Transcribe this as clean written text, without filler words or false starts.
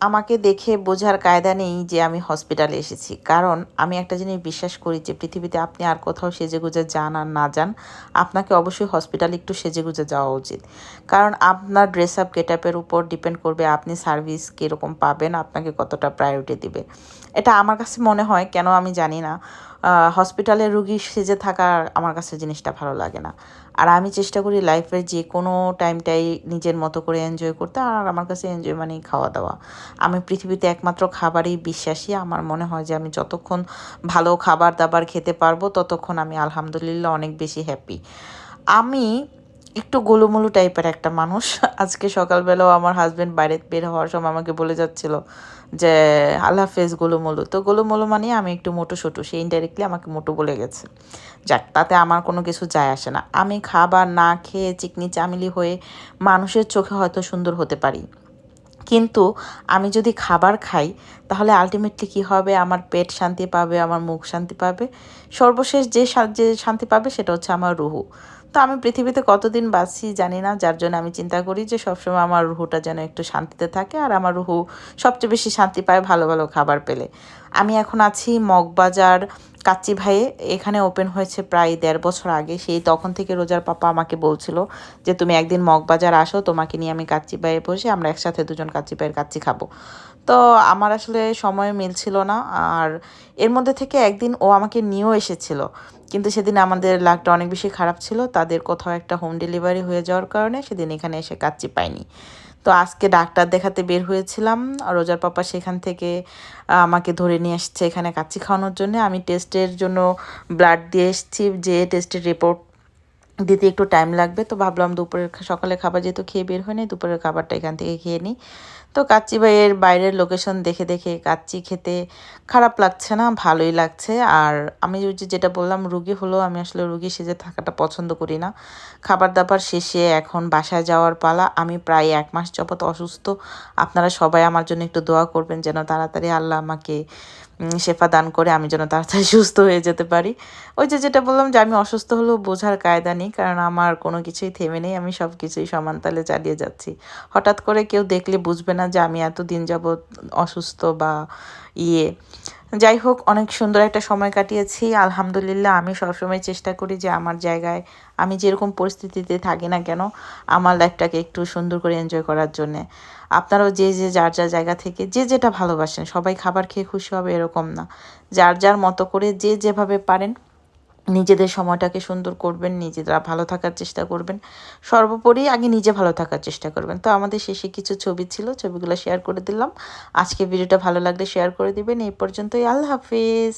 আমাকে দেখে বোঝার কায়দা নেই যে আমি হসপিটালে এসেছি। কারণ আমি একটা জিনিস বিশ্বাস করি যে পৃথিবীতে আপনি আর কোথাও সেজেগুজে যান আর না যান, আপনাকে অবশ্যই হসপিটালে একটু সেজেগুজে যাওয়া উচিত। কারণ আপনার ড্রেস আপ গেটআপের উপর ডিপেন্ড করবে আপনি সার্ভিস কীরকম পাবেন, আপনাকে কতটা প্রায়োরিটি দিবে। এটা আমার কাছে মনে হয়, কেন আমি জানি না। হসপিটালে রুগী সেজে থাকা আমার কাছে জিনিসটা ভালো লাগে না। আর আমি চেষ্টা করি লাইফের যে কোনো টাইমটাই নিজের মতো করে এনজয় করতে। আর আমার কাছে এনজয় মানেই খাওয়া দাওয়া। আমি পৃথিবীতে একমাত্র খাবারেই বিশ্বাসী। আমার মনে হয় যে আমি যতক্ষণ ভালো খাবার দাবার খেতে পারবো ততক্ষণ আমি আলহামদুলিল্লাহ অনেক বেশি হ্যাপি। আমি একটু গোলুমোলু টাইপের একটা মানুষ। আজকে সকালবেলাও আমার হাজব্যান্ড বাইরে বের হওয়ার সময় আমাকে বলে যাচ্ছিল যে আল্লাহ হাফেজ গোলুমোলু। তো গোলুমোলু মানে আমি একটু মোটু সোটু, সে ইনডাইরেক্টলি আমাকে মোটু বলে গেছে। যাক, তাতে আমার কোনো কিছু যায় আসে না। আমি খাবার না খেয়ে চিকনি চামিলি হয়ে মানুষের চোখে হয়তো সুন্দর হতে পারি, কিন্তু আমি যদি খাবার খাই তাহলে আলটিমেটলি কী হবে, আমার পেট শান্তি পাবে, আমার মুখ শান্তি পাবে, সর্বশেষ যে শান্তি পাবে সেটা হচ্ছে আমার রুহু। তো আমি পৃথিবীতে কতদিন বাঁচি জানি না, যার জন্য আমি চিন্তা করি যে সবসময় আমার রুহুটা যেন একটু শান্তিতে থাকে। আর আমার রুহু সবচেয়ে বেশি শান্তি পায় ভালো ভালো খাবার পেলে। আমি এখন আছি মগবাজার কাচ্চি ভাইয়ে। এখানে ওপেন হয়েছে প্রায় ১.৫ বছর আগে। সেই তখন থেকে রোজার পাপা আমাকে বলছিল যে তুমি একদিন মগবাজার আসো, তোমাকে নিয়ে আমি কাচ্চি ভাইয়ে বসে আমরা একসাথে দুজন কাচ্চি ভাইয়ের কাচ্চি খাবো। তো আমার আসলে সময় মিলছিল না। আর এর মধ্যে থেকে একদিন ও আমাকে নিয়েও এসেছিল, কিন্তু সেদিন আমাদের লাকটা অনেক বেশি খারাপ ছিল। তাদের কোথাও একটা হোম ডেলিভারি হয়ে যাওয়ার কারণে সেদিন এখানে এসে কাচ্চি পাইনি। তো আজকে ডাক্তার দেখাতে বের হয়েছিলাম। আর রোজার পাপা সেখান থেকে আমাকে ধরে নিয়ে আসছে এখানে কাচ্চি খাওয়ানোর জন্য। আমি টেস্টের জন্য ব্লাড দিয়ে এসেছি, যে টেস্টের রিপোর্ট দিতে একটু টাইম লাগবে। তো ভাবলাম সকালে খাবার যেহেতু খেয়ে বের হয়নি, দুপুরের খাবারটা এখান থেকে খেয়ে নিই। তো কাচ্চি ভাইয়ের বাইরের লোকেশন দেখে দেখে কাচ্চি খেতে খারাপ লাগছে না, ভালোই লাগছে। আর আমি ওই যে যেটা বললাম, রুগী হলো, আমি আসলে রুগী সেজে থাকাটা পছন্দ করি না। খাবার দাবার শেষে এখন বাসায় যাওয়ার পালা। আমি প্রায় ১ মাস যাবত অসুস্থ। আপনারা সবাই আমার জন্য একটু দোয়া করবেন যেন তাড়াতাড়ি আল্লাহ আমাকে শেফা দান করে আমি যেন তাড়াতাড়ি সুস্থ হয়ে যেতে পারি। ওই যে যেটা বললাম যে আমি অসুস্থ হলেও বোঝার কায়দা নেই, কারণ আমার কোনো কিছুই থেমে নেই। আমি সব কিছুই সমান তালে চালিয়ে যাচ্ছি। হঠাৎ করে কেউ দেখলে বুঝবে না যে আমি এতদিন যাবৎ অসুস্থ বা ইয়ে। যাই হোক, অনেক সুন্দর একটা সময় কাটিয়েছি আলহামদুলিল্লাহ। আমি সবসময় চেষ্টা করি যে আমার জায়গায় আমি যেরকম পরিস্থিতিতে থাকি না কেন, আমার লাইফটাকে একটু সুন্দর করে এনজয় করার জন্যে। আপনারাও যে যার যার জায়গা থেকে যে যেটা ভালোবাসেন, সবাই খাবার খেয়ে খুশি হবে এরকম না। যার যার মতো করে যে যেভাবে পারেন নিজেদের সময়টাকে সুন্দর করবেন, নিজেরা ভালো থাকার চেষ্টা করবেন। সর্বোপরি আগে নিজে ভালো থাকার চেষ্টা করবেন। তো আমাদের শেষে কিছু ছবি ছিল, ছবিগুলো শেয়ার করে দিলাম। আজকে ভিডিওটা ভালো লাগলে শেয়ার করে দিবেন। এই পর্যন্তই, আল্লাহ হাফিজ।